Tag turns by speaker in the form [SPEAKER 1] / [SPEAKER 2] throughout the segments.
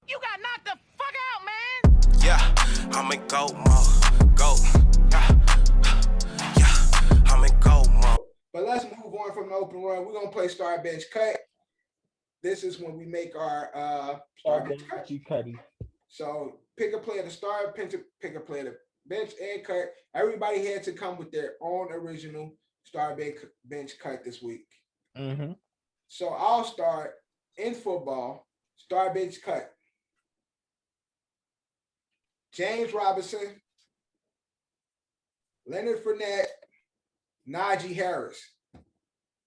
[SPEAKER 1] You got knocked the fuck out, man.
[SPEAKER 2] Yeah, I'm in go mode. Go. Yeah, I'm in go mode.
[SPEAKER 3] But let's move on from the open run. We're gonna play start bench cut. This is when we make our start bench cut.
[SPEAKER 4] Cuddy.
[SPEAKER 3] So pick a player to start, pick a player to bench and cut. Everybody had to come with their own original start bench cut this week.
[SPEAKER 4] Mm-hmm.
[SPEAKER 3] So I'll start in football, start bench cut. James Robinson, Leonard Fournette, Najee Harris.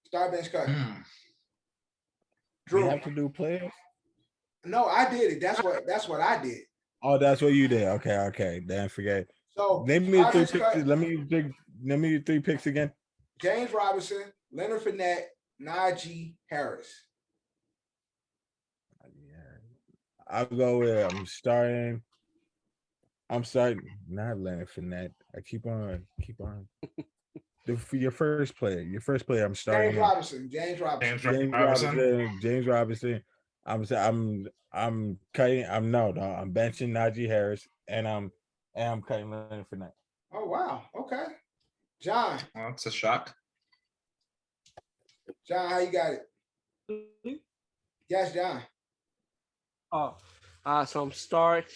[SPEAKER 3] Start bench cut.
[SPEAKER 4] Do
[SPEAKER 3] Drew.
[SPEAKER 4] you have to do players?
[SPEAKER 3] No, I did it. That's what I did.
[SPEAKER 4] Oh, that's what you did. Okay. Then forget.
[SPEAKER 3] So
[SPEAKER 4] name me three picks. Let me do 3 picks again.
[SPEAKER 3] James Robinson, Leonard Fournette, Najee Harris.
[SPEAKER 4] I'll go with I'm starting not Leonard Fournette. I keep on. For your first player, I'm starting.
[SPEAKER 3] James Robinson. I'm
[SPEAKER 4] cutting. I'm benching Najee Harris, and I'm cutting Leonard Fournette.
[SPEAKER 3] Oh wow. Okay. John.
[SPEAKER 5] Well, it's a shock.
[SPEAKER 3] John, how you got it? Yes, John.
[SPEAKER 6] Oh, so I'm gonna start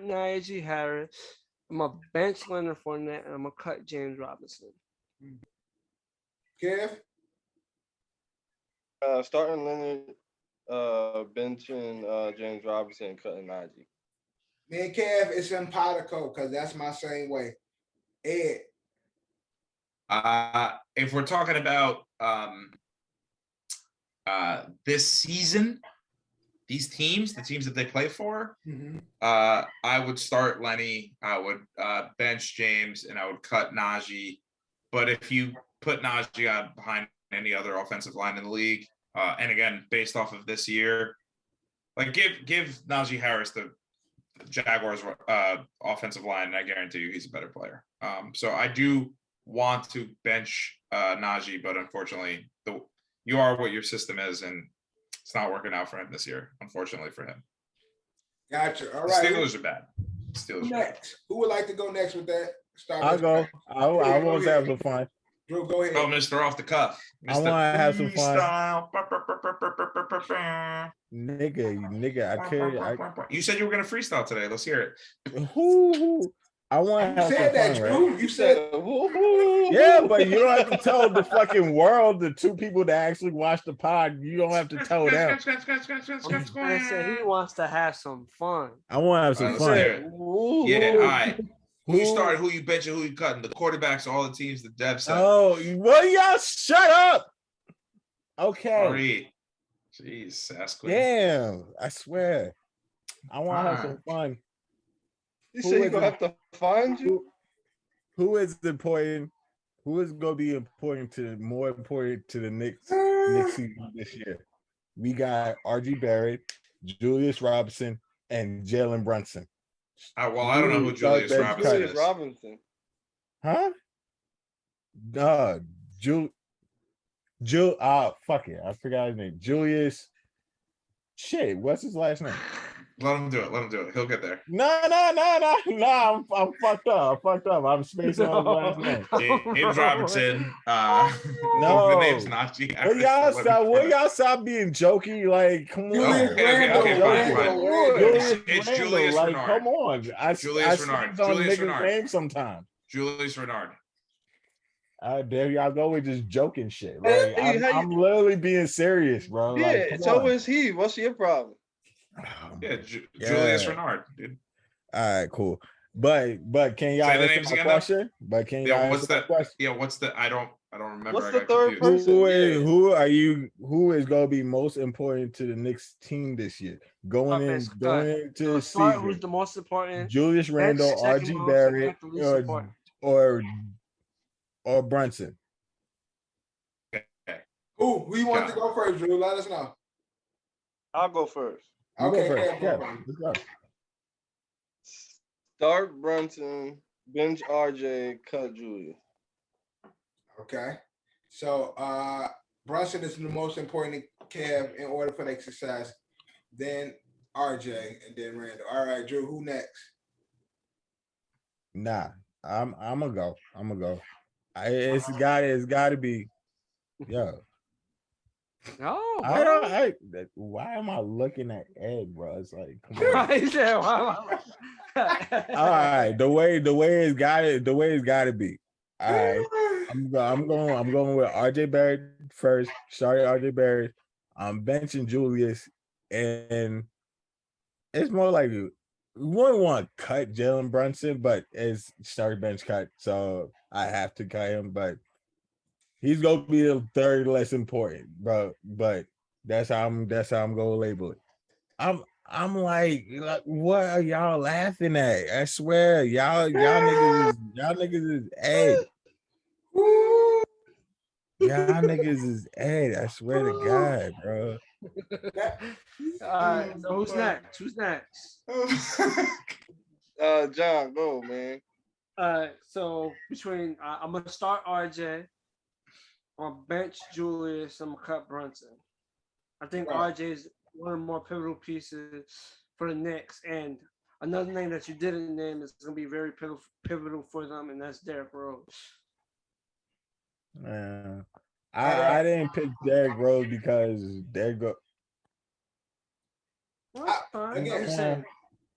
[SPEAKER 6] Najee Harris. I'm gonna bench Leonard Fournette, and I'm gonna cut James Robinson.
[SPEAKER 3] Kev?
[SPEAKER 7] Starting Leonard, benching James Robinson, cutting Najee.
[SPEAKER 3] Me and Kev, it's simpatico because that's my same way. Ed.
[SPEAKER 5] If we're talking about this season, these teams, the teams that they play for, I would start Lenny, I would bench James, and I would cut Najee. But if you put Najee on behind any other offensive line in the league, and again, based off of this year, like give Najee Harris the Jaguars offensive line, and I guarantee you he's a better player. So I do want to bench Najee, but unfortunately, you are what your system is, and it's not working out for him this year, unfortunately for him.
[SPEAKER 3] Gotcha. All right.
[SPEAKER 5] The Steelers are bad.
[SPEAKER 3] Next. Who would like to go next with that?
[SPEAKER 4] I'll go. I want to have some fun.
[SPEAKER 3] Drew, go ahead.
[SPEAKER 5] Oh, Mr. Off the Cuff. Mr.
[SPEAKER 4] I want to have some fun.
[SPEAKER 5] Freestyle.
[SPEAKER 4] Nigga, I carry.
[SPEAKER 5] You said you were going to freestyle today. Let's hear it.
[SPEAKER 4] Who? I want to have some fun,
[SPEAKER 3] Drew.
[SPEAKER 4] right?
[SPEAKER 3] You said
[SPEAKER 4] yeah, but you don't have to tell the fucking world, the 2 people that actually watch the pod. You don't have to tell them.
[SPEAKER 6] I said he wants to have some fun.
[SPEAKER 4] I want to have some fun.
[SPEAKER 5] Yeah, all right. Who you started, who you benching, who you cutting? The quarterbacks, all the teams, the Dev said.
[SPEAKER 4] Oh, well, y'all shut up. Okay.
[SPEAKER 5] Sorry. Jeez, ask me.
[SPEAKER 4] Damn, I swear. I want to have some fun.
[SPEAKER 7] You say you're going to have to find you?
[SPEAKER 4] Who is important? Who is going to be more important to the Knicks season this year? We got R.G. Barrett, Julius Robinson, and Jalen Brunson.
[SPEAKER 5] Well, I don't know who Julius Robinson is.
[SPEAKER 4] Huh? Fuck it. I forgot his name. Julius. Shit, what's his last name?
[SPEAKER 5] Let him do it. He'll get there.
[SPEAKER 4] No. I'm fucked up. I'm spacing on his last name.
[SPEAKER 5] James Robinson.
[SPEAKER 4] No.
[SPEAKER 5] The name's not G.
[SPEAKER 4] Will y'all stop being jokey? Like, come on.
[SPEAKER 5] Okay, fine. It's Julius
[SPEAKER 4] like,
[SPEAKER 5] Renard.
[SPEAKER 4] Come on.
[SPEAKER 5] Julius Renard.
[SPEAKER 4] Name sometimes.
[SPEAKER 5] Julius Renard.
[SPEAKER 4] There y'all go with just joking shit. Like, I'm literally being serious, bro.
[SPEAKER 7] Yeah,
[SPEAKER 4] like,
[SPEAKER 7] so is he. What's your problem?
[SPEAKER 5] Yeah, Julius Renard, dude.
[SPEAKER 4] All right, cool. But can y'all answer my question? But can y'all answer my question?
[SPEAKER 5] Yeah, what's the? I don't remember.
[SPEAKER 7] What's the third person?
[SPEAKER 4] Who is going to be most important to the Knicks team this year? Going into the season.
[SPEAKER 6] Who's the most important?
[SPEAKER 4] Julius Randle, R.G. Barrett, or Brunson.
[SPEAKER 5] Okay.
[SPEAKER 3] Who you want to go first, Drew? Let us know.
[SPEAKER 7] I'll go first.
[SPEAKER 3] Okay,
[SPEAKER 4] let's go.
[SPEAKER 7] Start Brunson, bench RJ, cut Julius.
[SPEAKER 3] Okay. So Brunson is the most important Kev in order for their success. Then RJ and then Randall. All right, Drew, who next?
[SPEAKER 4] Nah, I'm gonna go. I'm gonna go. It's gotta be. Yo,
[SPEAKER 6] No,
[SPEAKER 4] I don't.
[SPEAKER 6] bro.
[SPEAKER 4] Why am I looking at Ed, bro? It's like, come on.
[SPEAKER 6] He said, wow.
[SPEAKER 4] All right, the way it's gotta be. All right, I'm going with RJ Barrett first. Sorry, RJ Barrett. I'm benching Julius, and it's more like we wouldn't want to cut Jalen Brunson, but it's start bench cut, so I have to cut him. But he's gonna be the third less important, bro. But that's how I'm gonna label it. I'm like, what are y'all laughing at? I swear, y'all niggas is Ed. Y'all niggas is Ed. I swear to God, bro.
[SPEAKER 6] All right, so who's next? Who's next?
[SPEAKER 7] John, go, man.
[SPEAKER 6] So between I'm gonna start RJ, I'm gonna bench Julius, I'm gonna cut Brunson. I think
[SPEAKER 3] Right.
[SPEAKER 6] RJ is one of the more pivotal pieces for the Knicks, and another name that you didn't name is gonna be very pivotal for them, and that's Derrick Rose.
[SPEAKER 4] I didn't pick Derrick Rose because Derrick go.
[SPEAKER 6] Well, that's fine.
[SPEAKER 3] Again,
[SPEAKER 6] I'm just saying.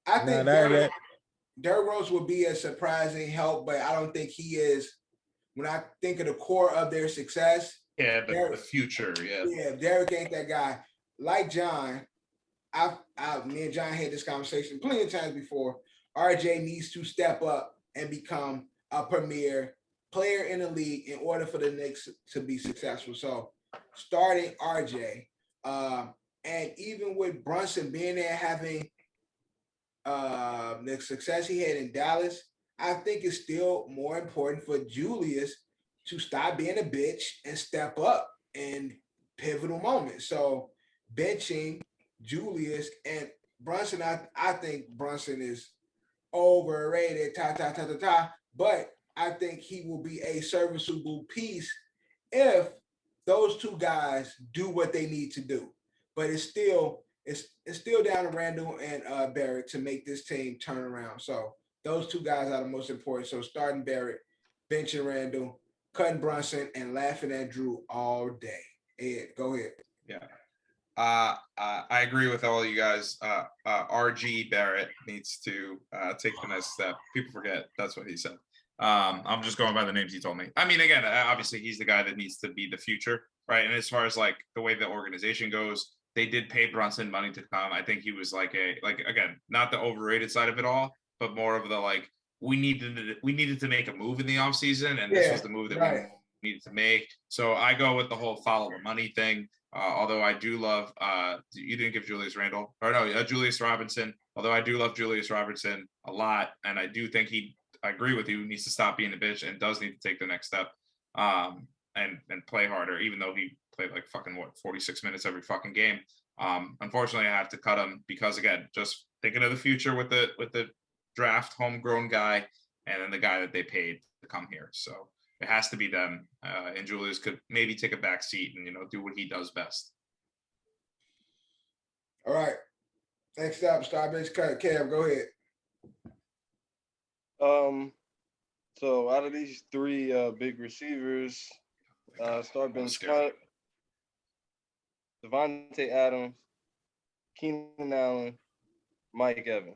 [SPEAKER 3] I think
[SPEAKER 4] that
[SPEAKER 3] Derrick Rose would be a surprising help, but I don't think he is. When I think of the core of their success,
[SPEAKER 5] Yeah,
[SPEAKER 3] Derrick-
[SPEAKER 5] the future. Yeah.
[SPEAKER 3] yeah, Derrick ain't that guy. Like John, me and John had this conversation plenty of times before. RJ needs to step up and become a premier player in the league in order for the Knicks to be successful. So starting RJ, and even with Brunson being there, having the success he had in Dallas, I think it's still more important for Julius to stop being a bitch and step up in pivotal moments. So benching Julius and Brunson, I think Brunson is overrated, but I think he will be a serviceable piece if those two guys do what they need to do. But it's still down to Randall and Barrett to make this team turn around. So those two guys are the most important. So starting Barrett, benching Randall, cutting Brunson, and laughing at Drew all day. Ed, go ahead.
[SPEAKER 5] Yeah. I agree with all you guys. RG Barrett needs to take the next step. People forget that's what he said. I'm just going by the names he told me. I mean, again, obviously he's the guy that needs to be the future, right? And as far as like the way the organization goes, they did pay Brunson money to come. I think he was like again, not the overrated side of it all, but more of the like we needed to make a move in the offseason, and this was the move that we needed to make. So I go with the whole follow the money thing. Although I do love, you didn't give Julius Randle, or no, Julius Robinson. Although I do love Julius Robinson a lot, and I do think I agree with you, needs to stop being a bitch and does need to take the next step, and play harder. Even though he played like fucking 46 minutes every fucking game. Unfortunately, I have to cut him because again, just thinking of the future with the draft homegrown guy, and then the guy that they paid to come here. So. It has to be them, and Julius could maybe take a back seat and do what he does best.
[SPEAKER 3] All right. Next up, Starbench cut. Cam, go ahead.
[SPEAKER 7] So out of these three big receivers, Starbench cut, Devontae Adams, Keenan Allen, Mike Evans.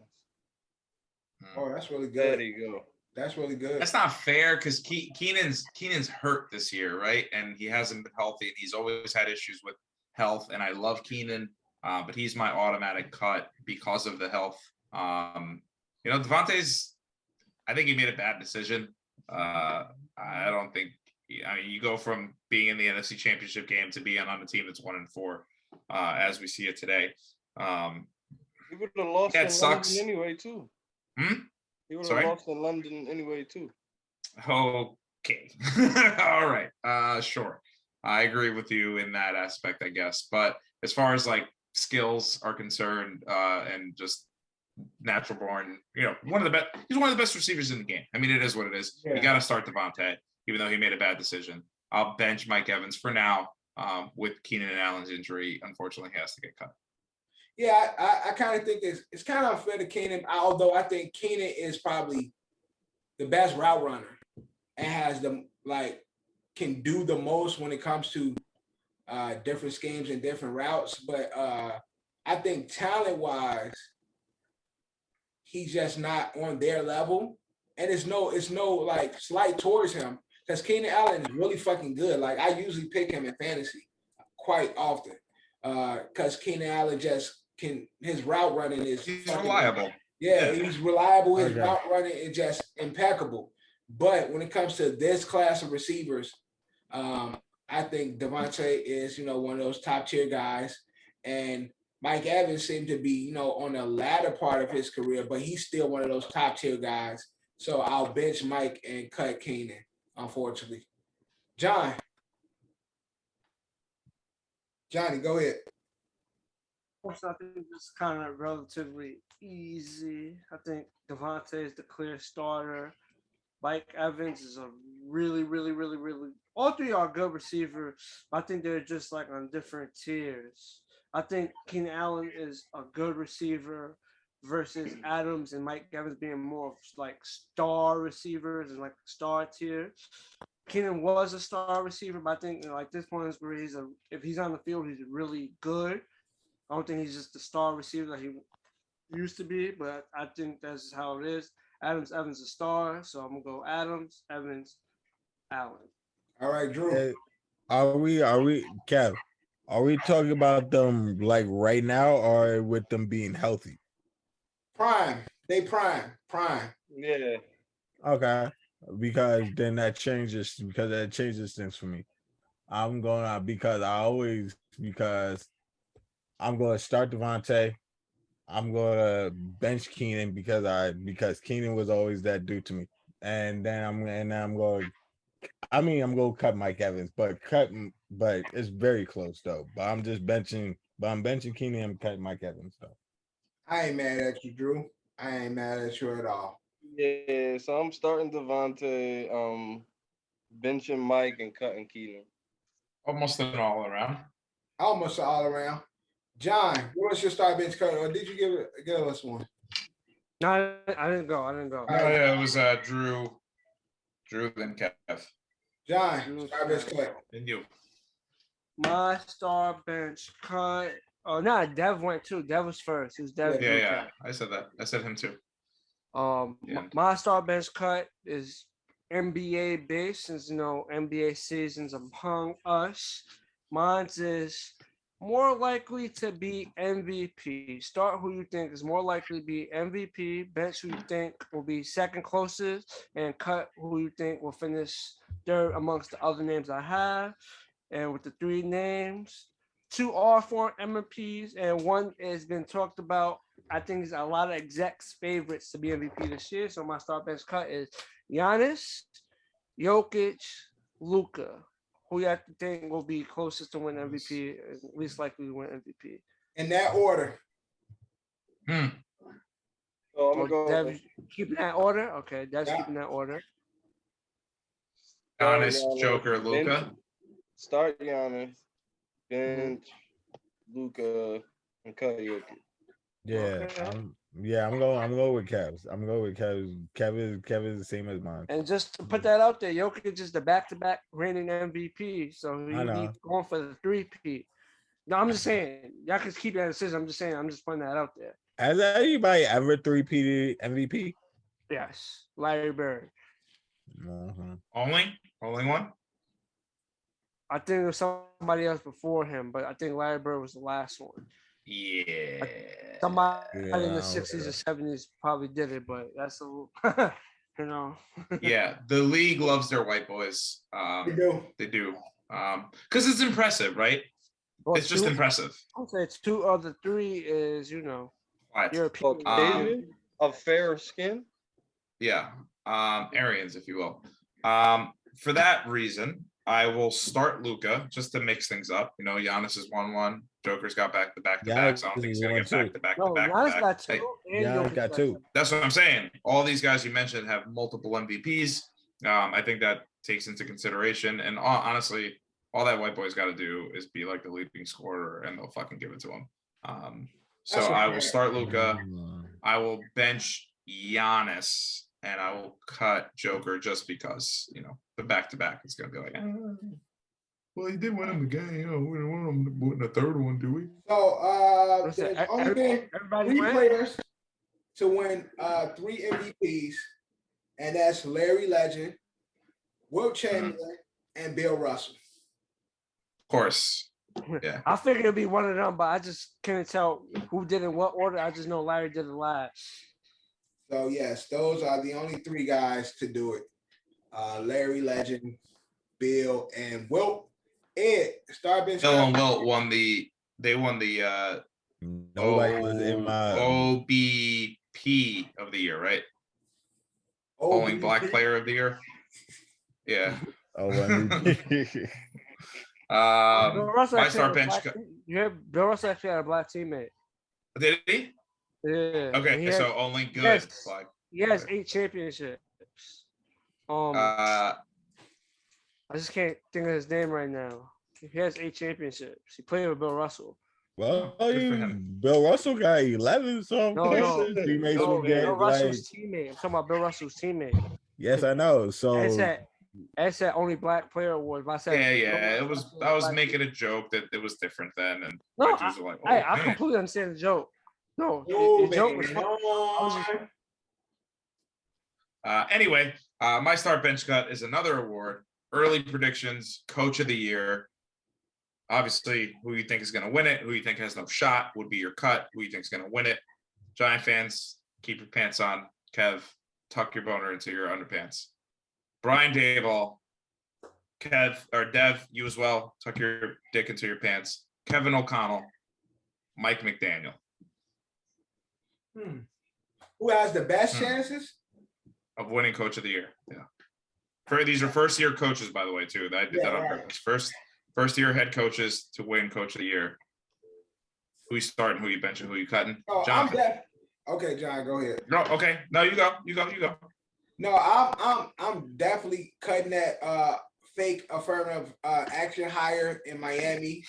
[SPEAKER 3] Oh, that's really good.
[SPEAKER 7] There you go.
[SPEAKER 3] That's really good.
[SPEAKER 5] That's not fair because Keenan's hurt this year, right? And he hasn't been healthy, and he's always had issues with health. And I love Keenan, but he's my automatic cut because of the health. Devontae's, I think he made a bad decision. I don't think. I mean, you go from being in the NFC Championship game to being on a team that's 1-4, as we see it today.
[SPEAKER 7] He would have lost in London anyway, too. He would have lost in London anyway, too.
[SPEAKER 5] Okay. All right. Sure. I agree with you in that aspect, I guess. But as far as like skills are concerned, and just natural born, one of the best. He's one of the best receivers in the game. I mean, it is what it is. Yeah. You got to start Devontae, even though he made a bad decision. I'll bench Mike Evans for now. with Keenan and Allen's injury, unfortunately, he has to get cut.
[SPEAKER 3] Yeah, I kind of think it's kind of unfair to Keenan, although I think Keenan is probably the best route runner and has can do the most when it comes to different schemes and different routes. But I think talent-wise, he's just not on their level. And it's no like slight towards him because Keenan Allen is really fucking good. Like I usually pick him in fantasy quite often because Keenan Allen his route running is
[SPEAKER 5] reliable.
[SPEAKER 3] Yeah, he's reliable. His route running is just impeccable. But when it comes to this class of receivers, I think Devontae is, one of those top tier guys. And Mike Evans seemed to be, on the latter part of his career, but he's still one of those top tier guys. So I'll bench Mike and cut Keenan, unfortunately. Johnny, go ahead.
[SPEAKER 6] I think it's kind of relatively easy. I think Devontae is the clear starter. Mike Evans is a really, really, really, really. All three are good receivers. I think they're just like on different tiers. I think Keenan Allen is a good receiver versus Adams and Mike Evans being more of like star receivers and like star tier. Keenan was a star receiver, but I think like this point is where if he's on the field, he's really good. I don't think he's just the star receiver that he used to be, but I think that's how it is. Evans is a star, so I'm gonna go Adams, Evans, Allen.
[SPEAKER 3] All right, Drew.
[SPEAKER 4] Are we, Kev? Are we talking about them like right now, or with them being healthy?
[SPEAKER 3] Prime. They prime.
[SPEAKER 7] Yeah.
[SPEAKER 4] Okay, because then that changes things for me. I'm going because I'm going to start Devontae. I'm going to bench Keenan because Keenan was always that dude to me. And then I'm going to cut Mike Evans, but it's very close though. But I'm benching Keenan and cutting Mike Evans though.
[SPEAKER 3] I ain't mad at you, Drew. I ain't mad at you at all.
[SPEAKER 7] Yeah, so I'm starting Devontae, benching Mike and cutting Keenan.
[SPEAKER 5] Almost an all around.
[SPEAKER 3] Almost all around. John, what was your start bench cut, or did you give us one?
[SPEAKER 6] No, I didn't go.
[SPEAKER 5] Oh, yeah, it was Drew, then Kev.
[SPEAKER 3] John, start bench cut.
[SPEAKER 5] And you.
[SPEAKER 6] My star bench cut. Oh no, Dev went too. Dev was first. It was Dev.
[SPEAKER 5] Yeah. I said that. I said him too.
[SPEAKER 6] My star bench cut is NBA based, since NBA season's among us. Mine's is more likely to be MVP. Start who you think is more likely to be MVP. Bench who you think will be second closest, and cut who you think will finish third amongst the other names I have. And with the three names, 2 are for MVPs, and one has been talked about. I think there's a lot of execs' favorites to be MVP this year. So my start bench cut is Giannis, Jokic, Luka. Who you have to think will be closest to win MVP, least likely to win MVP.
[SPEAKER 3] In that order.
[SPEAKER 7] So I'm gonna go.
[SPEAKER 6] Dev, keeping that order? Okay, Dev's keeping that order.
[SPEAKER 5] Giannis, Joker, Luka.
[SPEAKER 7] Start Giannis, bench Luka, and cut Jokic.
[SPEAKER 4] Yeah, I'm going with Cavs. I'm going with Cavs. Kev is the same as mine.
[SPEAKER 6] And just to put that out there, Jokic is the back-to-back reigning MVP, so he's going for the 3-peat. No, I'm just saying, y'all can keep that decision. I'm just putting that out there.
[SPEAKER 4] Has anybody ever 3-peated MVP?
[SPEAKER 6] Yes, Larry Bird.
[SPEAKER 5] Only one?
[SPEAKER 6] I think there was somebody else before him, but I think Larry Bird was the last one.
[SPEAKER 5] Yeah.
[SPEAKER 6] Somebody in the 60s or 70s probably did it, but that's a little,
[SPEAKER 5] Yeah, the league loves their white boys. They do. Because it's impressive, right?
[SPEAKER 6] Well,
[SPEAKER 5] it's just impressive.
[SPEAKER 6] I'll say 2 of the 3 is, European.
[SPEAKER 7] Of fair skin?
[SPEAKER 5] Yeah. Aryans, if you will. For that reason, I will start Luka just to mix things up. Giannis is 1-1. Joker's got back-to-back. So I don't think he's going to get back-to-back.
[SPEAKER 6] Giannis got 2.
[SPEAKER 4] Giannis got 2.
[SPEAKER 5] That's what I'm saying. All these guys you mentioned have multiple MVPs. I think that takes into consideration. And honestly, all that white boy's got to do is be like the leading scorer, and they'll fucking give it to him. So I will start Luka. I will bench Giannis, and I will cut Joker just because the back-to-back is going to be like. Well, he did win him the game. We didn't win him the third one, do we?
[SPEAKER 3] So there's only been 3 players to win 3 MVPs, and that's Larry Legend, Wilt Chamberlain, and Bill Russell.
[SPEAKER 5] Of course. Yeah.
[SPEAKER 6] I figured it'd be one of them, but I just couldn't tell who did in what order. I just know Larry did it last.
[SPEAKER 3] So yes, those are the only 3 guys to do it. Larry Legend, Bill, and Wilt. Ed, Starbench.
[SPEAKER 5] Bill and Wilt won the. They won the.
[SPEAKER 4] Nobody was in my
[SPEAKER 5] OBP of the year, right? Only Black Player of the Year. Yeah. My star bench.
[SPEAKER 6] Bill Russell actually had a black teammate.
[SPEAKER 5] Did he?
[SPEAKER 6] Yeah.
[SPEAKER 5] Okay, so only good black.
[SPEAKER 6] He has 8 championships. I just can't think of his name right now. He has 8 championships. He played with Bill Russell.
[SPEAKER 4] Well, Bill Russell got 11, so
[SPEAKER 6] Bill Russell's teammate. I'm talking about Bill Russell's teammate.
[SPEAKER 4] Yes, I know. So
[SPEAKER 6] that's that only black player award.
[SPEAKER 5] It was. I was making a joke that it was different then, and
[SPEAKER 6] I completely understand the joke. No, the joke was.
[SPEAKER 5] Anyway, my start bench cut is another award. Early predictions, Coach of the Year. Obviously, who you think is going to win it, who you think has no shot would be your cut. Who you think is going to win it. Giant fans, keep your pants on. Kev, tuck your boner into your underpants. Brian Daboll, Dev, you as well. Tuck your dick into your pants. Kevin O'Connell, Mike McDaniel.
[SPEAKER 3] Who has the best chances
[SPEAKER 5] of winning Coach of the Year? Yeah. These are first-year coaches, by the way, too. I did that on purpose. First-year head coaches to win Coach of the Year. Who you starting? Who you benching? Who you cutting? John.
[SPEAKER 3] Okay, John, go ahead.
[SPEAKER 5] No, okay. No, you go.
[SPEAKER 3] No, I'm definitely cutting that fake affirmative action hire in Miami.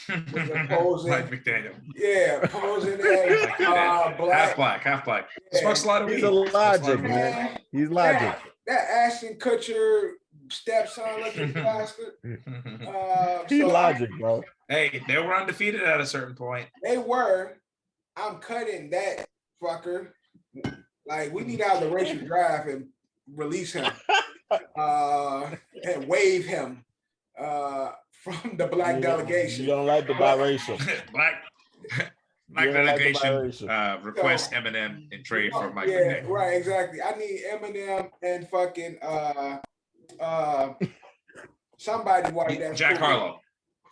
[SPEAKER 3] Posing,
[SPEAKER 5] Mike McDaniel.
[SPEAKER 3] Yeah, posing as black.
[SPEAKER 5] Half black. Smokes a lot of weed.
[SPEAKER 4] He's a logic, man. He's logic.
[SPEAKER 3] That Ashton Kutcher stepson looking bastard.
[SPEAKER 4] He's logic, bro.
[SPEAKER 5] Hey, they were undefeated at a certain point.
[SPEAKER 3] They were. I'm cutting that fucker. Like, we need out of the racial draft and release him and waive him from the black delegation.
[SPEAKER 4] You don't like the biracial.
[SPEAKER 5] Black delegation request Eminem in trade for Mike McDaniel.
[SPEAKER 3] Right, exactly. I need Eminem and fucking somebody white.
[SPEAKER 5] Jack Harlow.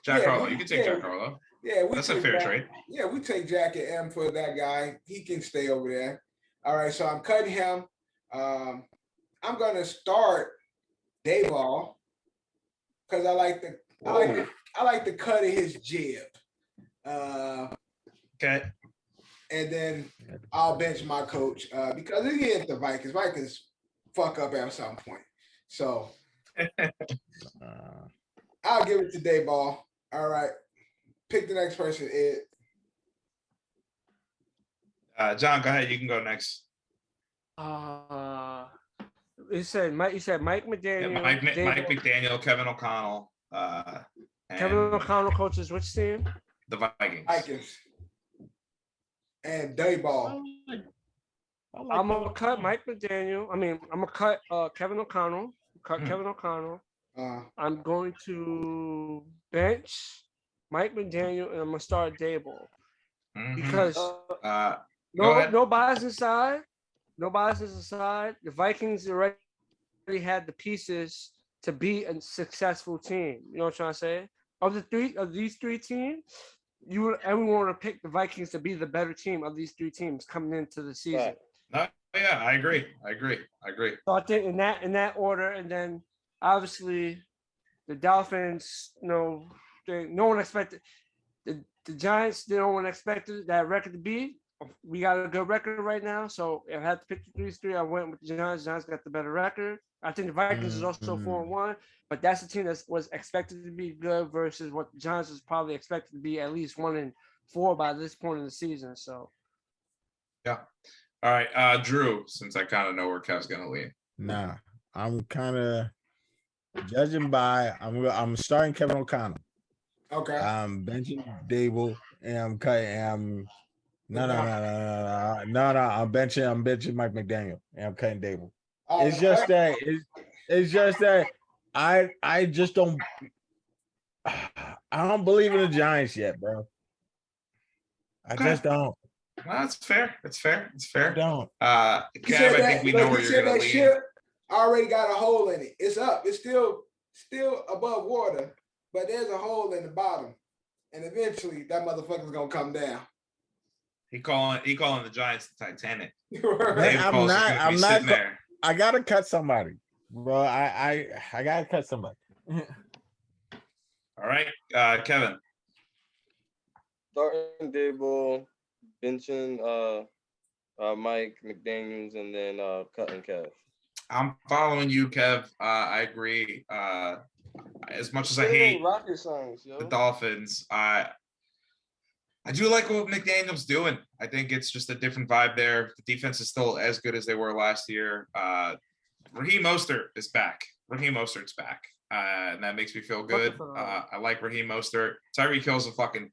[SPEAKER 5] Harlow. You can take Jack Harlow.
[SPEAKER 3] Yeah,
[SPEAKER 5] that's a fair trade.
[SPEAKER 3] Yeah, we take Jack and M for that guy. He can stay over there. All right, so I'm cutting him. I'm gonna start Dayball because I like the cut of his jib.
[SPEAKER 5] Okay.
[SPEAKER 3] And then I'll bench my coach because he is the Vikings. Vikings fuck up at some point. So I'll give it to Dayball. All right. Pick the next person, Ed.
[SPEAKER 5] John, go ahead. You can go next.
[SPEAKER 6] You said Mike McDaniel.
[SPEAKER 5] Yeah, Mike McDaniel, Kevin O'Connell.
[SPEAKER 6] Kevin O'Connell coaches which team?
[SPEAKER 5] The Vikings.
[SPEAKER 3] And Dayball.
[SPEAKER 6] I'm gonna cut Mike McDaniel. I'm gonna cut Kevin O'Connell. Kevin O'Connell. I'm going to bench Mike McDaniel and I'm gonna start Dayball because no bias inside. No biases aside, the Vikings already had the pieces to be a successful team. You know what I'm trying to say? Of these three teams, everyone would pick the Vikings to be the better team of these 3 teams coming into the season.
[SPEAKER 5] Yeah, I agree.
[SPEAKER 6] So I think in that order, and then obviously the Dolphins, no one expected the Giants. No one expected that record to be. We got a good record right now, so if I had to pick the 3, I went with the Giants. Giants got the better record. I think the Vikings is also 4-1, but that's a team that was expected to be good versus what the Giants was probably expected to be at least 1-4 by this point in the season. So,
[SPEAKER 5] yeah. All right, Drew. Since I kind of know where Kev's gonna lean.
[SPEAKER 4] Nah, I'm kind of judging by. I'm starting Kevin O'Connell.
[SPEAKER 3] Okay.
[SPEAKER 4] I'm benching Dable, and I'm cutting. No. I'm benching Mike McDaniel, and I'm cutting Dable. It's just that it's just that I just don't. I don't believe in the Giants yet, bro. I just don't.
[SPEAKER 5] Well, that's fair. It's fair.
[SPEAKER 4] I don't.
[SPEAKER 5] Kev, I think we know where you're gonna lean.
[SPEAKER 3] Ship already got a hole in it. It's up. It's still above water, but there's a hole in the bottom, and eventually that motherfucker's gonna come down.
[SPEAKER 5] He calling the Giants the Titanic.
[SPEAKER 3] Right.
[SPEAKER 4] I'm not. There. I gotta cut somebody, bro. I gotta cut somebody.
[SPEAKER 5] All right, Kevin.
[SPEAKER 7] Starting Dable, benching Mike McDaniels, and then cutting Kev.
[SPEAKER 5] I'm following you, Kev. I agree. As much as I hate
[SPEAKER 7] rocket science,
[SPEAKER 5] the Dolphins, I do like what McDaniel's doing. I think it's just a different vibe there. The defense is still as good as they were last year. Raheem Mostert is back. And that makes me feel good. I like Raheem Mostert. Tyreek Hill's a fucking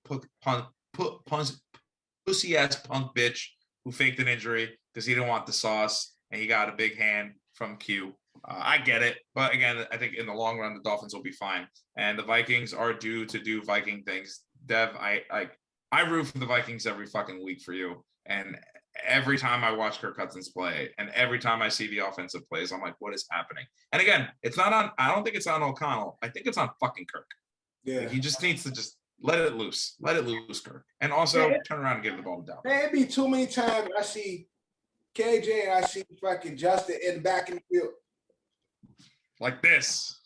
[SPEAKER 5] pussy-ass punk bitch who faked an injury because he didn't want the sauce, and he got a big hand from Q. I get it. But again, I think in the long run, the Dolphins will be fine. And the Vikings are due to do Viking things. Dev, I root for the Vikings every fucking week for you. And every time I watch Kirk Cousins play and every time I see the offensive plays, I'm like, what is happening? And again, I don't think it's on O'Connell. I think it's on fucking Kirk.
[SPEAKER 3] Yeah.
[SPEAKER 5] Like, he just needs to just let it loose. Let it loose, Kirk. And also turn around and give the ball to Dalvin.
[SPEAKER 3] Man, it'd be too many times I see KJ and I see fucking Justin in the back in the field.
[SPEAKER 5] Like this.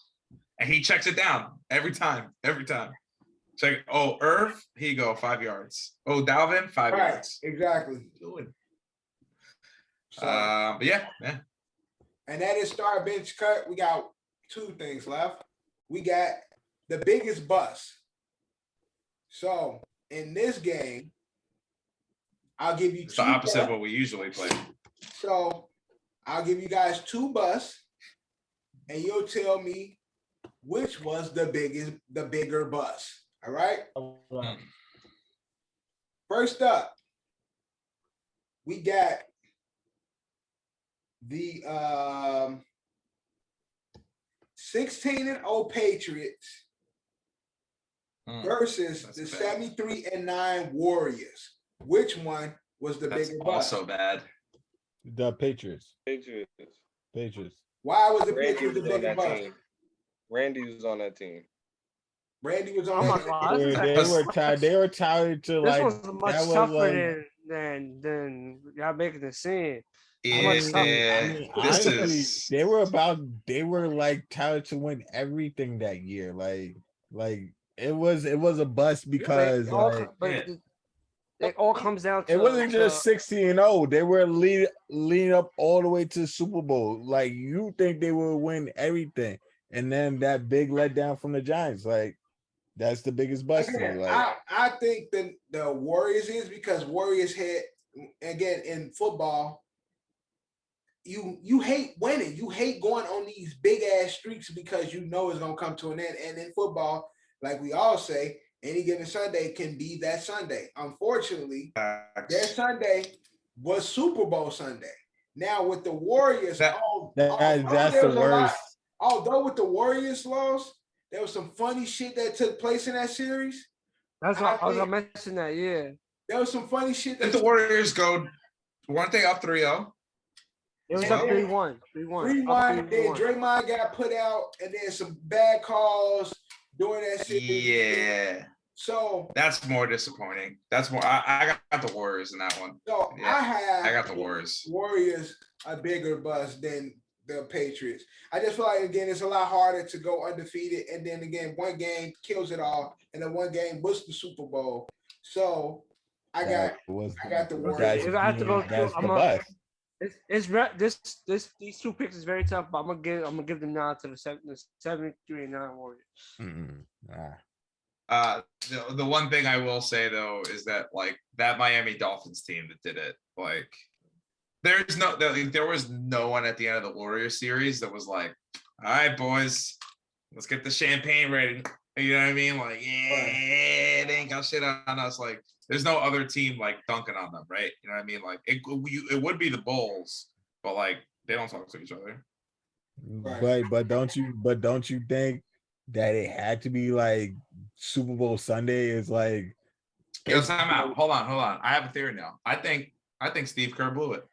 [SPEAKER 5] And he checks it down every time. Check. Oh, Irv, here you go, 5 yards. Oh, Dalvin, 5 yards.
[SPEAKER 3] Exactly.
[SPEAKER 5] Good.
[SPEAKER 3] So,
[SPEAKER 5] but yeah.
[SPEAKER 3] And that is start bench cut. We got two things left. We got the biggest bust. So in this game, I'll give you
[SPEAKER 5] it's the opposite of what we usually play.
[SPEAKER 3] So I'll give you guys two busts, and you'll tell me which was the bigger bust. All right. First up, we got the 16-0 Patriots versus the 73-9 Warriors. Which one was the bigger bust?
[SPEAKER 5] Also bad.
[SPEAKER 4] The Patriots.
[SPEAKER 3] Why was the Patriots the bigger bust?
[SPEAKER 7] Randy was on that team.
[SPEAKER 3] Randy was on that
[SPEAKER 4] team. They were tied to
[SPEAKER 6] this
[SPEAKER 4] like.
[SPEAKER 6] This was much tougher than y'all making the scene.
[SPEAKER 4] They were like touted to win everything that year. Like it was a bust because
[SPEAKER 6] it all comes down to
[SPEAKER 4] it wasn't just 16-0. They were leading up all the way to the Super Bowl. Like you think they would win everything, and then that big letdown from the Giants. Like that's the biggest bust.
[SPEAKER 3] I think the Warriors is because Warriors had again in football. You hate winning. You hate going on these big ass streaks because you know it's gonna come to an end. And in football, like we all say, any given Sunday can be that Sunday. Unfortunately, their Sunday was Super Bowl Sunday. Now with the Warriors,
[SPEAKER 4] that's the worst.
[SPEAKER 3] Although with the Warriors loss, there was some funny shit that took place in that series.
[SPEAKER 6] That's what I was gonna mention that. Yeah,
[SPEAKER 3] there was some funny shit.
[SPEAKER 5] Did the Warriors go? Weren't they up 3-0?
[SPEAKER 6] It was up 3-1.
[SPEAKER 3] 3-1. Then Draymond got put out, and then some bad calls during that series.
[SPEAKER 5] Yeah.
[SPEAKER 3] So
[SPEAKER 5] that's more disappointing. That's more. I got the Warriors in that one.
[SPEAKER 3] So yeah,
[SPEAKER 5] I got the Warriors.
[SPEAKER 3] Warriors a bigger bust than the Patriots. I just feel like again it's a lot harder to go undefeated, and then again one game kills it all, and then one game was the Super Bowl. So I got the Warriors.
[SPEAKER 6] If I have to go through, These two picks is very tough, but I'm gonna give them nod to the 73-9 Warriors.
[SPEAKER 5] The one thing I will say though is that like that Miami Dolphins team that did it, like there was no one at the end of the Warriors series that was like, all right, boys, let's get the champagne ready. You know what I mean? Like, yeah, they ain't got shit on us. Like, there's no other team like dunking on them, right? You know what I mean? Like, it would be the Bulls, but like they don't talk to each other.
[SPEAKER 4] But don't you think that it had to be like Super Bowl Sunday is like?
[SPEAKER 5] Yo, time out. Hold on. I have a theory now. I think Steve Kerr blew it.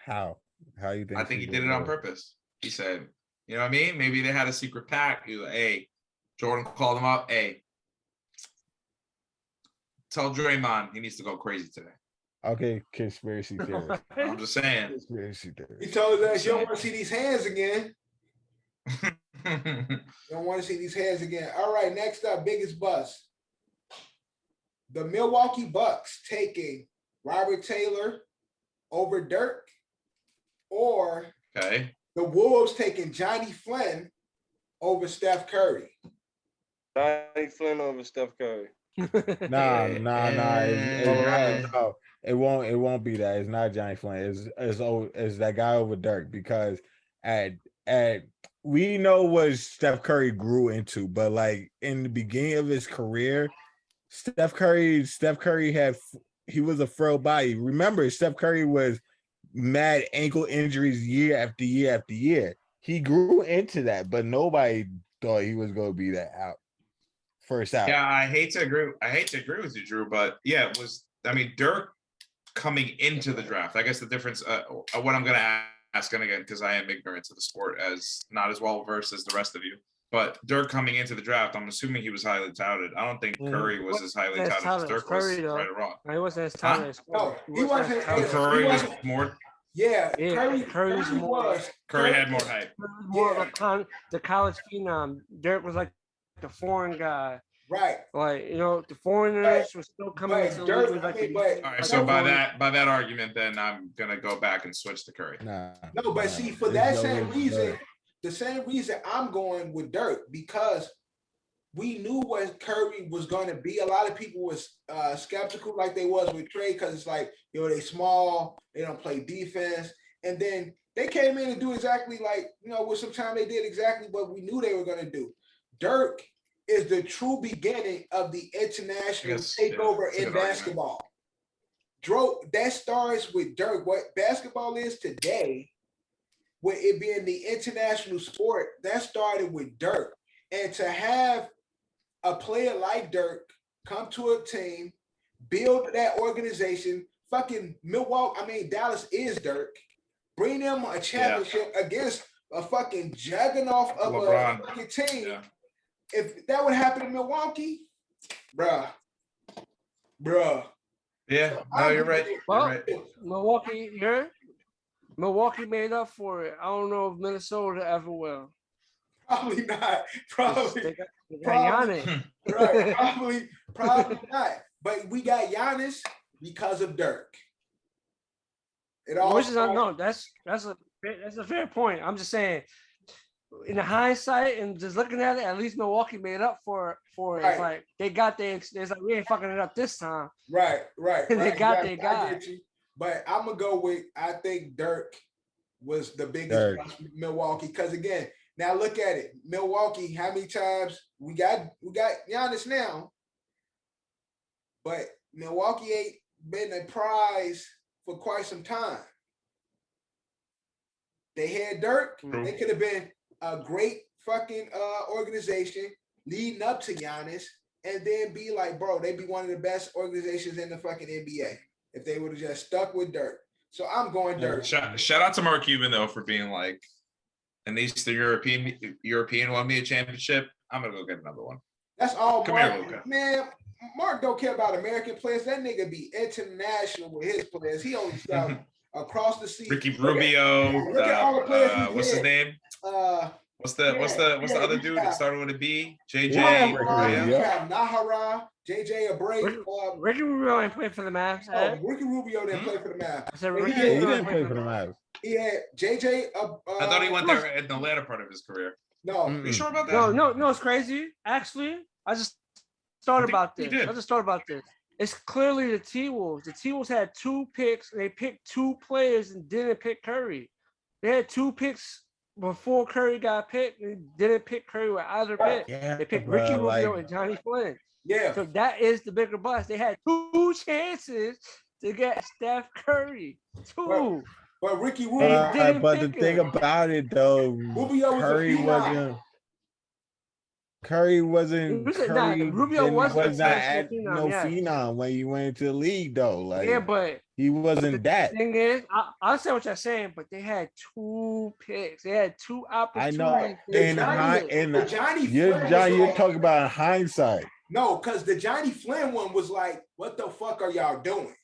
[SPEAKER 4] How you think?
[SPEAKER 5] I think he did it on purpose. He said, you know what I mean? Maybe they had a secret pact. He was like, hey, Jordan called him up. Hey, tell Draymond he needs to go crazy today.
[SPEAKER 4] Okay, conspiracy theory.
[SPEAKER 5] I'm just saying.
[SPEAKER 4] Conspiracy theory.
[SPEAKER 3] He told us you don't want to see these hands again. You don't want to see these hands again. All right, next up, biggest bust. The Milwaukee Bucks taking Robert Taylor over Dirk, or
[SPEAKER 5] okay,
[SPEAKER 3] the Wolves taking Johnny Flynn over Steph Curry.
[SPEAKER 7] Johnny Flynn over Steph Curry.
[SPEAKER 4] Nah. It won't be that. It's not Johnny Flynn. It's that guy over Dirk, because at we know what Steph Curry grew into, but like in the beginning of his career, Steph Curry he was a frail body. Remember, Steph Curry was mad ankle injuries year after year after year. He grew into that, but nobody thought he was going to be that first out.
[SPEAKER 5] Yeah, I hate to agree with you, Drew, but yeah, it was. I mean, Dirk coming into the draft. I guess the difference. What I'm going to ask, and again, because I am ignorant to the sport, as not as well versed as the rest of you. But Dirk coming into the draft, I'm assuming he was highly touted. I don't think Curry was as highly touted as Dirk was, right or wrong.
[SPEAKER 6] He wasn't as touted as Curry.
[SPEAKER 3] No, he wasn't.
[SPEAKER 5] Curry was more.
[SPEAKER 3] Yeah,
[SPEAKER 6] Curry had more
[SPEAKER 5] hype.
[SPEAKER 6] More of the college phenom. Dirk was like the foreign guy.
[SPEAKER 3] Right.
[SPEAKER 6] Like, you know, the foreigners were still coming into the league.
[SPEAKER 5] All right, so by that argument, then I'm gonna go back and switch to Curry.
[SPEAKER 3] No, but see, for that same reason. The same reason I'm going with Dirk, because we knew what Curry was going to be. A lot of people was skeptical, like they was with Trey, because it's like, you know, they small, they don't play defense, and then they came in and do exactly like, you know, with some time they did exactly what we knew they were going to do. Dirk is the true beginning of the international takeover in basketball. That starts with Dirk. What basketball is today, with it being the international sport, that started with Dirk. And to have a player like Dirk come to a team, build that organization, fucking Dallas is Dirk, bring them a championship against a fucking juggernaut of LeBron. A fucking team. Yeah. If that would happen in Milwaukee, bruh.
[SPEAKER 5] Yeah, no, you're right.
[SPEAKER 6] Milwaukee, Milwaukee made up for it. I don't know if Minnesota ever will.
[SPEAKER 3] Probably not. Probably
[SPEAKER 6] Giannis.
[SPEAKER 3] Right. Probably not. But we got Giannis because of Dirk.
[SPEAKER 6] That's a fair point. I'm just saying, in the hindsight and just looking at it, at least Milwaukee made up for it. Right. It's like they got it's like, we ain't fucking it up this time.
[SPEAKER 3] Right.
[SPEAKER 6] They got their guy.
[SPEAKER 3] But I'm gonna go with, I think Dirk was the biggest Milwaukee, because again, now look at it. Milwaukee, how many times we got Giannis now, but Milwaukee ain't been a prize for quite some time. They had Dirk. They could have been a great fucking organization leading up to Giannis, and then be like, bro, they'd be one of the best organizations in the fucking NBA if they would have just stuck with Dirk. So I'm going Dirk.
[SPEAKER 5] Shout out to Mark Cuban though for being like, at least the European won me a championship. I'm gonna go get another one.
[SPEAKER 3] That's all.
[SPEAKER 5] Come
[SPEAKER 3] Mark,
[SPEAKER 5] here, Luka.
[SPEAKER 3] Man, Mark don't care about American players. That nigga be international with his players. He only stuff across the sea.
[SPEAKER 5] Ricky Rubio.
[SPEAKER 3] Look at all the players
[SPEAKER 5] what's his name? What's the other dude that started with a B? JJ.
[SPEAKER 4] Yeah,
[SPEAKER 3] You have Nahara, JJ Abreu.
[SPEAKER 6] Ricky Rubio ain't played for the Mavs.
[SPEAKER 3] Oh, Ricky Rubio didn't play for the Mavs.
[SPEAKER 6] I said
[SPEAKER 3] He
[SPEAKER 6] Ricky
[SPEAKER 4] didn't play for the Mavs.
[SPEAKER 3] He had JJ.
[SPEAKER 5] I thought he went there in the latter part of his career.
[SPEAKER 3] No,
[SPEAKER 5] Are you sure about that?
[SPEAKER 6] No, it's crazy. Actually, I just thought about this. It's clearly the T-Wolves. The T-Wolves had 2 picks. And they picked 2 players and didn't pick Curry. They had 2 picks before Curry got picked and didn't pick Curry with either pick.
[SPEAKER 4] Yeah,
[SPEAKER 6] they picked Ricky Rubio and Johnny Flynn.
[SPEAKER 3] Yeah.
[SPEAKER 6] So that is the bigger bust. They had 2 chances to get Steph Curry. 2.
[SPEAKER 3] But Ricky Rubio
[SPEAKER 6] didn't
[SPEAKER 4] but
[SPEAKER 6] pick
[SPEAKER 4] the thing
[SPEAKER 6] him.
[SPEAKER 4] about it though,
[SPEAKER 3] Rubio was
[SPEAKER 4] Curry
[SPEAKER 3] a phenom.
[SPEAKER 4] Curry wasn't.
[SPEAKER 6] Rubio was
[SPEAKER 4] not
[SPEAKER 6] at
[SPEAKER 4] phenom when he went into the league though. Like,
[SPEAKER 6] yeah, but
[SPEAKER 4] he wasn't that.
[SPEAKER 6] Thing is, I understand what you're saying, but they had 2 picks. They had 2 opportunities.
[SPEAKER 4] I know. You're talking about hindsight.
[SPEAKER 3] No, because the Johnny Flynn one was like, what the fuck are y'all doing?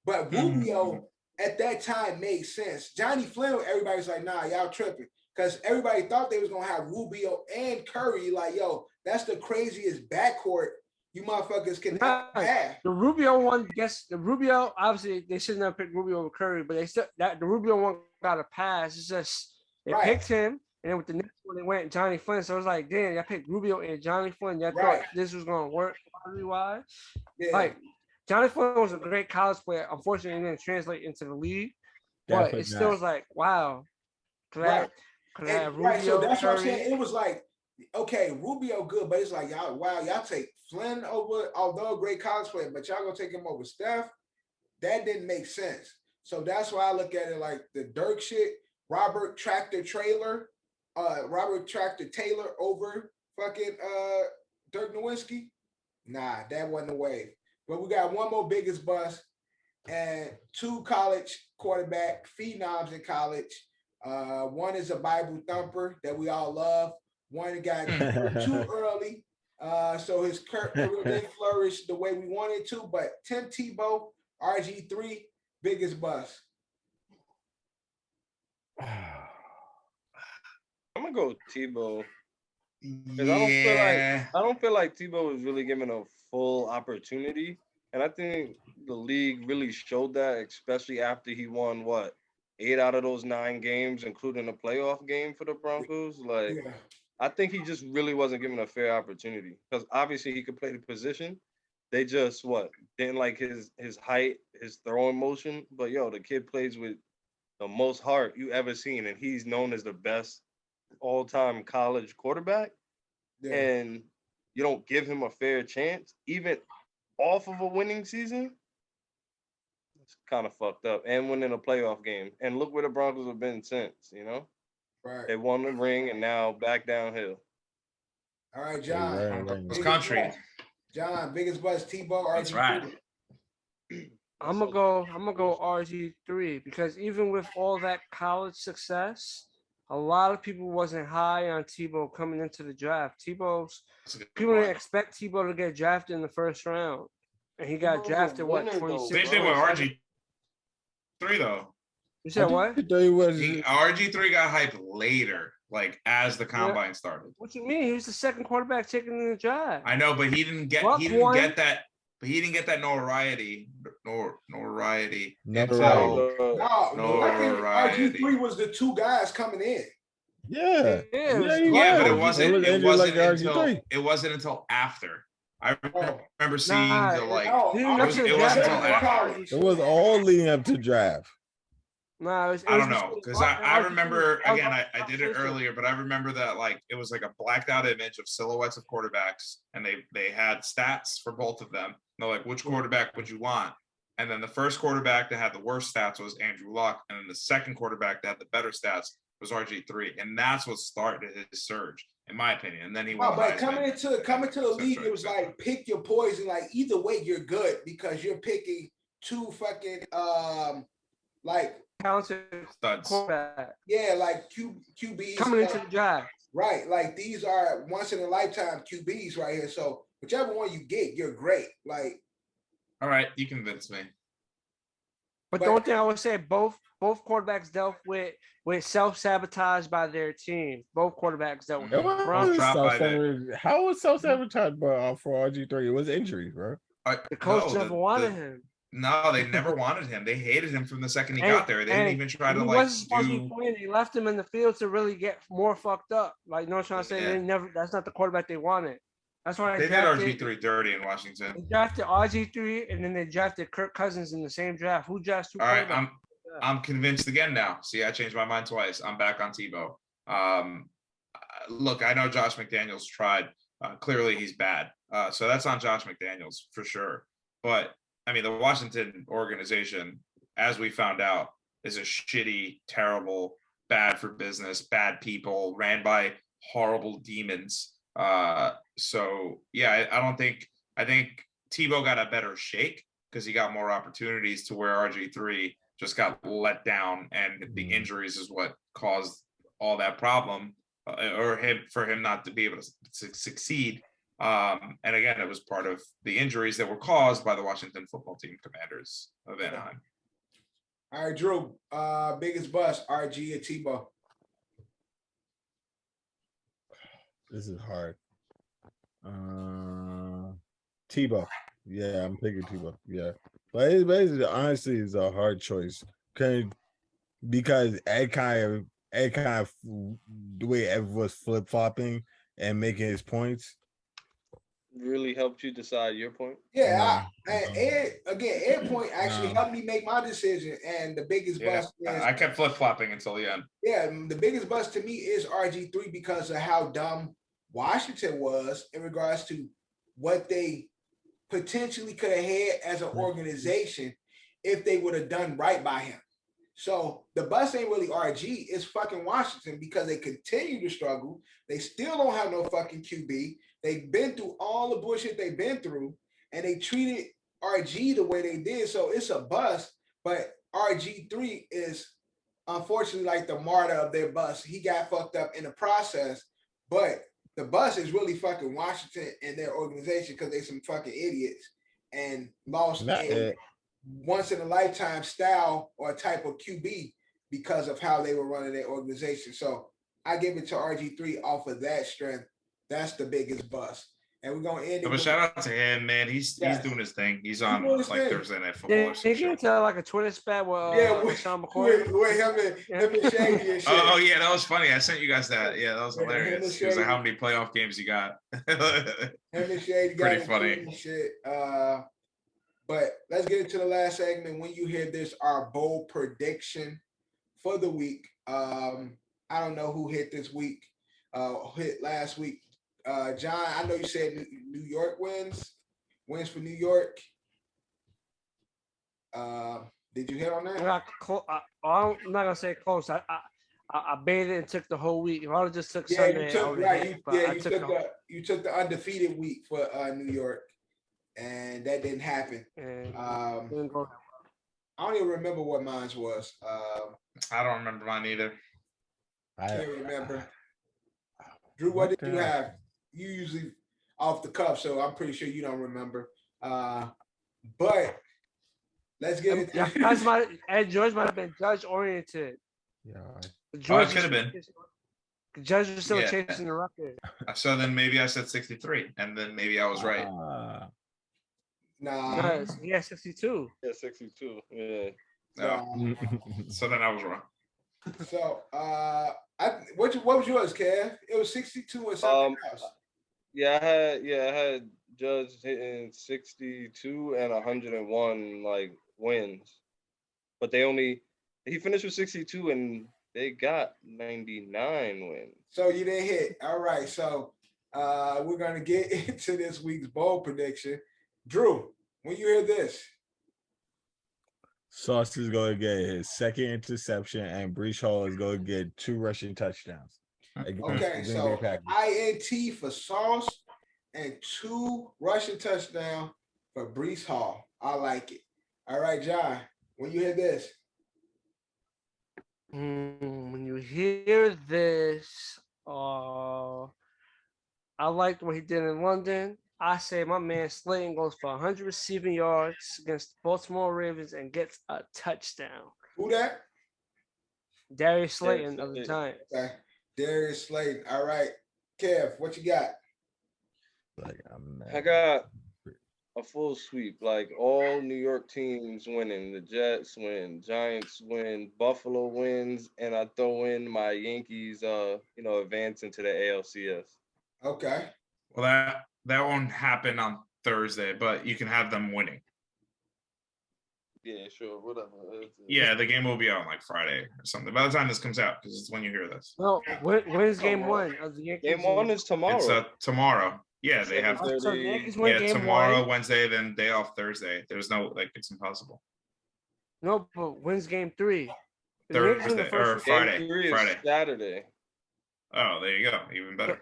[SPEAKER 3] But Rubio at that time made sense. Johnny Flynn, everybody's like, nah, y'all tripping. Because everybody thought they was going to have Rubio and Curry. Like, yo, that's the craziest backcourt you motherfuckers can have.
[SPEAKER 6] The Rubio one, the Rubio, obviously, they shouldn't have picked Rubio over Curry, but they still, the Rubio one got a pass. It's just, they picked him, and then with the next one, they went Johnny Flynn. So it was like, damn, y'all picked Rubio and Johnny Flynn. Y'all thought this was going to work quality-wise. Yeah. Like, Johnny Flynn was a great college player. Unfortunately, it didn't translate into the league. But it still was like, wow. Could I have Rubio,
[SPEAKER 3] so that's
[SPEAKER 6] Curry?
[SPEAKER 3] what I'm saying. It was like, okay, Rubio good, but it's like, y'all take Flynn over, although a great college player, but y'all gonna take him over Steph? That didn't make sense. So that's why I look at it like the Dirk shit, Robert Tractor Taylor over fucking Dirk Nowitzki. Nah, that wasn't the wave. But we got one more biggest bust and 2 college quarterback phenoms in college. One is a Bible thumper that we all love. One got too early, so his career didn't flourish the way we wanted to. But Tim Tebow, RG3, biggest bust.
[SPEAKER 7] I'm gonna go with Tebow.
[SPEAKER 5] Yeah.
[SPEAKER 7] I don't feel like Tebow was really given a full opportunity, and I think the league really showed that, especially after he won 8 out of those 9 games, including a playoff game for the Broncos. I think he just really wasn't given a fair opportunity because obviously he could play the position. They just didn't like his height, his throwing motion. But the kid plays with the most heart you ever seen, and he's known as the best all-time college quarterback. Yeah. And you don't give him a fair chance, even off of a winning season. It's kind of fucked up. And winning a playoff game. And look where the Broncos have been since, Right. They won the ring and now back downhill.
[SPEAKER 3] All right, John.
[SPEAKER 5] This country.
[SPEAKER 3] John, biggest bust, Tebow, RG3.
[SPEAKER 5] That's right.
[SPEAKER 6] I'm gonna go RG3 because even with all that college success, a lot of people wasn't high on Tebow coming into the draft. People didn't expect Tebow to get drafted in the first round, and he got drafted 26.
[SPEAKER 5] Same thing with RG3 though.
[SPEAKER 6] You said what?
[SPEAKER 5] RG3 got hyped later, as the combine started.
[SPEAKER 6] What you mean? He was the second quarterback taken in the draft.
[SPEAKER 5] I know, but he didn't get that notoriety. Notoriety.
[SPEAKER 3] RG3 was the 2 guys coming in.
[SPEAKER 4] Yeah.
[SPEAKER 5] But it wasn't until after. I remember seeing it wasn't until after.
[SPEAKER 4] It was all leading up to draft.
[SPEAKER 5] I don't know, because I remember, again, I did it earlier, but I remember that it was a blacked out image of silhouettes of quarterbacks, and they had stats for both of them. They're like, which quarterback would you want? And then the first quarterback that had the worst stats was Andrew Luck, and then the second quarterback that had the better stats was RG3, and that's what started his surge, in my opinion. And then he went.
[SPEAKER 3] But coming into the league, it was pick your poison. Either way, you're good because you're picking 2 fucking
[SPEAKER 6] talented
[SPEAKER 5] studs.
[SPEAKER 3] Yeah, QBs
[SPEAKER 6] coming into the draft.
[SPEAKER 3] Right, these are once in a lifetime QBs right here. So whichever one you get, you're great.
[SPEAKER 5] All right, you convinced me.
[SPEAKER 6] But the only thing I would say, both quarterbacks dealt with self-sabotage by their team. Both quarterbacks dealt with
[SPEAKER 4] It
[SPEAKER 6] it.
[SPEAKER 5] Both
[SPEAKER 6] Brown,
[SPEAKER 5] dropped by
[SPEAKER 4] how was self-sabotage for RG3? It was injuries, bro.
[SPEAKER 6] the coach never wanted him.
[SPEAKER 5] No, they never wanted him. They hated him from the second he
[SPEAKER 6] And-
[SPEAKER 5] got there. They didn't
[SPEAKER 6] and
[SPEAKER 5] even try to
[SPEAKER 6] he
[SPEAKER 5] like
[SPEAKER 6] wasn't supposed to be
[SPEAKER 5] do.
[SPEAKER 6] playing. They left him in the field to really get more fucked up. Like, you know what I'm trying to say?
[SPEAKER 5] Yeah.
[SPEAKER 6] They never. That's not the quarterback they wanted. That's why
[SPEAKER 5] They did
[SPEAKER 6] drafted.
[SPEAKER 5] RG3 dirty in Washington.
[SPEAKER 6] They drafted RG3, and then they drafted Kirk Cousins in the same draft. Who drafts two
[SPEAKER 5] All right,
[SPEAKER 6] quarterbacks?
[SPEAKER 5] I'm convinced again now. See, I changed my mind twice. I'm back on Tebow. Look, I know Josh McDaniels tried. Clearly, he's bad. So that's on Josh McDaniels for sure. But I mean, the Washington organization, as we found out, is a shitty, terrible, bad for business, bad people, ran by horrible demons. So yeah, I think Tebow got a better shake because he got more opportunities to where RG3 just got let down, and the injuries is what caused all that problem, or for him not to be able to succeed. And again, it was part of the injuries that were caused by the Washington football team Commanders of Anaheim.
[SPEAKER 3] All right, Drew. Biggest bust, RG or Tebow?
[SPEAKER 4] This is hard. Tebow. Yeah, I'm picking Tebow. Yeah. But it's basically, honestly, it's a hard choice. Because Ed kind of the way Ed was flip-flopping and making his points.
[SPEAKER 7] Really helped you decide your point.
[SPEAKER 3] Yeah, Ed point actually helped me make my decision. And the biggest bust is
[SPEAKER 5] I kept flip-flopping until the end.
[SPEAKER 3] Yeah, the biggest bust to me is RG3 because of how dumb Washington was in regards to what they potentially could have had as an organization if they would have done right by him. So the bust ain't really RG, it's fucking Washington because they continue to struggle. They still don't have no fucking QB. They've been through all the bullshit they've been through, and they treated RG the way they did. So it's a bust, but RG3 is unfortunately like the martyr of their bust. He got fucked up in the process, but the bust is really fucking Washington and their organization because they some fucking idiots and lost a once in a lifetime style or type of QB because of how they were running their organization. So I give it to RG3 off of that strength. That's the biggest bust. And we're gonna end it.
[SPEAKER 5] But shout out to him, man. He's doing his thing. He's on like Thursday Night Football.
[SPEAKER 6] Yeah, he get into like a Twitter spat with Sean McCoy.
[SPEAKER 3] With him and Shaggy and shit.
[SPEAKER 5] Oh yeah, that was funny. I sent you guys that. Yeah, that was hilarious. He was like, how many playoff games you got?
[SPEAKER 3] Him and Shaggy got
[SPEAKER 5] pretty funny.
[SPEAKER 3] Shit. But let's get into the last segment. When you hear this, our bold prediction for the week. I don't know who hit this week. Hit last week. John, I know you said New York wins for New York. Did you hit on that?
[SPEAKER 6] I'm not gonna say close. I baited and took the whole week. If I would just took Sunday,
[SPEAKER 3] you took the undefeated week for New York, and that didn't happen. I don't even remember what mine was.
[SPEAKER 5] I don't remember mine either.
[SPEAKER 3] I can't remember. Drew, what did you have? You usually off the cuff, so I'm pretty sure you don't remember. But let's get into
[SPEAKER 6] George might have been judge oriented.
[SPEAKER 4] Yeah.
[SPEAKER 6] George
[SPEAKER 5] could have been.
[SPEAKER 6] The judge was still chasing the record.
[SPEAKER 5] So then maybe I said 63, and then maybe I was right.
[SPEAKER 3] Nah.
[SPEAKER 6] Yeah, 62.
[SPEAKER 7] Yeah, 62. Yeah.
[SPEAKER 5] So then I was wrong.
[SPEAKER 3] So what was yours, Kev? It was 62 and something else.
[SPEAKER 7] Yeah, I had Judge hitting 62 and 101 like wins. But he finished with 62 and they got 99 wins.
[SPEAKER 3] So you didn't hit. All right. So we're gonna get into this week's bold prediction. Drew, when you hear this.
[SPEAKER 4] Sauce is going to get his second interception, and Brees Hall is going to get 2 rushing touchdowns.
[SPEAKER 3] Okay, so INT for Sauce and 2 rushing touchdowns for Brees Hall. I like it. All right, John, when you hear this.
[SPEAKER 6] When you hear this, I liked what he did in London. I say my man Slayton goes for 100 receiving yards against the Baltimore Ravens and gets a touchdown.
[SPEAKER 3] Who that?
[SPEAKER 6] Darius Slayton of the Giants.
[SPEAKER 3] Okay. Darius Slayton. All right. Kev, what you got?
[SPEAKER 4] Like,
[SPEAKER 7] I got a full sweep, like all New York teams winning. The Jets win, Giants win, Buffalo wins, and I throw in my Yankees, advancing to the ALCS.
[SPEAKER 3] Okay.
[SPEAKER 5] Well, that won't happen on Thursday, but you can have them winning.
[SPEAKER 7] Yeah, sure, whatever.
[SPEAKER 5] Yeah, the game will be out on like Friday or something. By the time this comes out, because it's when you hear this.
[SPEAKER 6] No, when's game one of the Yankees?
[SPEAKER 7] Game one is tomorrow.
[SPEAKER 5] It's tomorrow. Yeah, they have.
[SPEAKER 6] So the Yankees win game
[SPEAKER 5] tomorrow,
[SPEAKER 6] one.
[SPEAKER 5] Wednesday, then day off Thursday. There's no it's impossible.
[SPEAKER 6] No, but when's game 3?
[SPEAKER 5] Thursday or Friday.
[SPEAKER 7] Game 3 is
[SPEAKER 5] Friday.
[SPEAKER 7] Saturday.
[SPEAKER 5] Oh, there you go. Even better.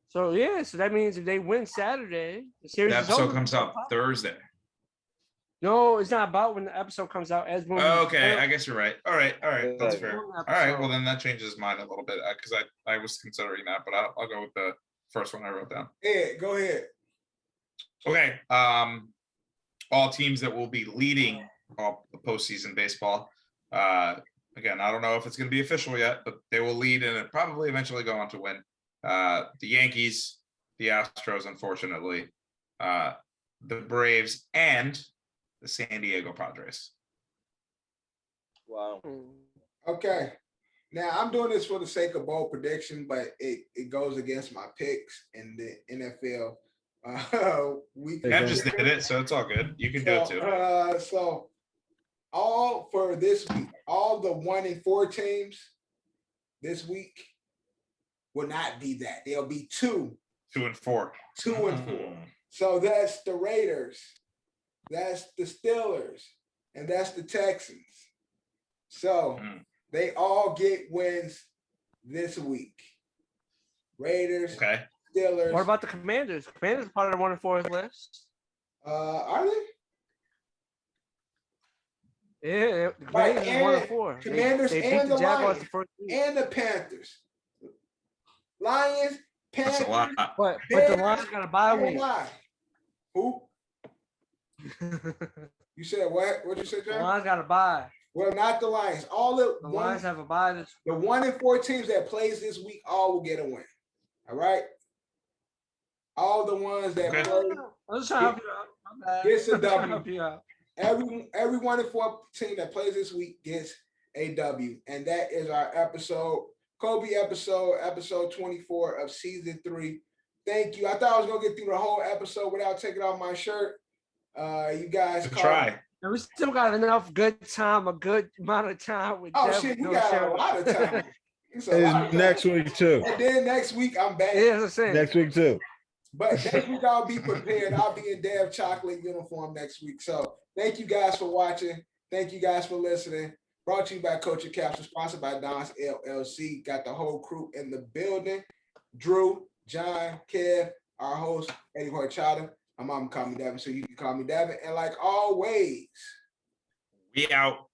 [SPEAKER 6] So yeah, so that means if they win Saturday, the series
[SPEAKER 5] The
[SPEAKER 6] is
[SPEAKER 5] episode
[SPEAKER 6] over.
[SPEAKER 5] comes out Thursday.
[SPEAKER 6] No, it's not about when the episode comes out. As when
[SPEAKER 5] Okay, I guess you're right. All right, that's fair.
[SPEAKER 6] Episode.
[SPEAKER 5] All right, well then that changes mine a little bit because I was considering that, but I'll go with the first one I wrote down.
[SPEAKER 3] Ed, go ahead.
[SPEAKER 5] Okay, all teams that will be leading all the postseason baseball. Again, I don't know if it's going to be official yet, but they will lead and probably eventually go on to win. The Yankees, the Astros, unfortunately, the Braves, and the San Diego Padres.
[SPEAKER 7] Wow.
[SPEAKER 3] Okay. Now I'm doing this for the sake of bold prediction, but it goes against my picks in the NFL.
[SPEAKER 5] Kev just did it, so it's all good. You can do it too.
[SPEAKER 3] So all for this week, all the 1-4 teams this week will not be that. They'll be 2.
[SPEAKER 5] 2 and 4.
[SPEAKER 3] 2 and 4. So that's the Raiders, that's the Steelers, and that's the Texans. So they all get wins this week. Raiders,
[SPEAKER 5] okay.
[SPEAKER 3] Steelers.
[SPEAKER 6] What about the Commanders? Commanders are part of the 1-4 list.
[SPEAKER 3] Are they?
[SPEAKER 6] Yeah, the
[SPEAKER 3] Right,
[SPEAKER 6] Commanders are 1-4.
[SPEAKER 3] Commanders
[SPEAKER 6] they beat
[SPEAKER 3] and
[SPEAKER 6] the
[SPEAKER 3] the
[SPEAKER 6] Jaguars
[SPEAKER 3] Lions
[SPEAKER 6] the first week.
[SPEAKER 3] and the Panthers. Lions,
[SPEAKER 5] That's
[SPEAKER 3] Panthers.
[SPEAKER 5] a lot.
[SPEAKER 6] But the
[SPEAKER 3] Bears,
[SPEAKER 6] Lions got a bye
[SPEAKER 3] and
[SPEAKER 6] week.
[SPEAKER 3] Lions. Who? You said what? What'd you say,
[SPEAKER 6] The
[SPEAKER 3] John?
[SPEAKER 6] Lions got a bye.
[SPEAKER 3] Well, not the Lions. All the
[SPEAKER 6] Lions have a bye this
[SPEAKER 3] the 1-4 teams that plays this week all will get a win. All right. All the ones that
[SPEAKER 5] Okay.
[SPEAKER 3] play
[SPEAKER 6] I'm just trying to help you out. My bad.
[SPEAKER 3] gets a
[SPEAKER 6] I'm trying to
[SPEAKER 3] W.
[SPEAKER 6] help you out.
[SPEAKER 3] Every 1-4 team that plays this week gets a W, and that is our episode, Kobe episode 24 of season 3. Thank you. I thought I was gonna get through the whole episode without taking off my shirt. You guys
[SPEAKER 5] Good try.
[SPEAKER 6] And we still got enough good time, a good amount of time with
[SPEAKER 3] Oh
[SPEAKER 6] Dev
[SPEAKER 3] shit, we
[SPEAKER 6] no
[SPEAKER 3] got
[SPEAKER 6] show.
[SPEAKER 3] a lot of time. It's a lot of
[SPEAKER 4] It's next
[SPEAKER 3] time.
[SPEAKER 4] week too.
[SPEAKER 3] And then next week I'm back.
[SPEAKER 6] Yeah, that's it.
[SPEAKER 4] Next week too.
[SPEAKER 3] But next week I'll be prepared. I'll be in Dev chocolate uniform next week. So thank you guys for watching. Thank you guys for listening. Brought to you by Coach Capsule, sponsored by Don's LLC. Got the whole crew in the building. Drew, John, Kev, our host, Eddie Horchata. My mom call me Devin, so you can call me Devin. And like always,
[SPEAKER 5] We out.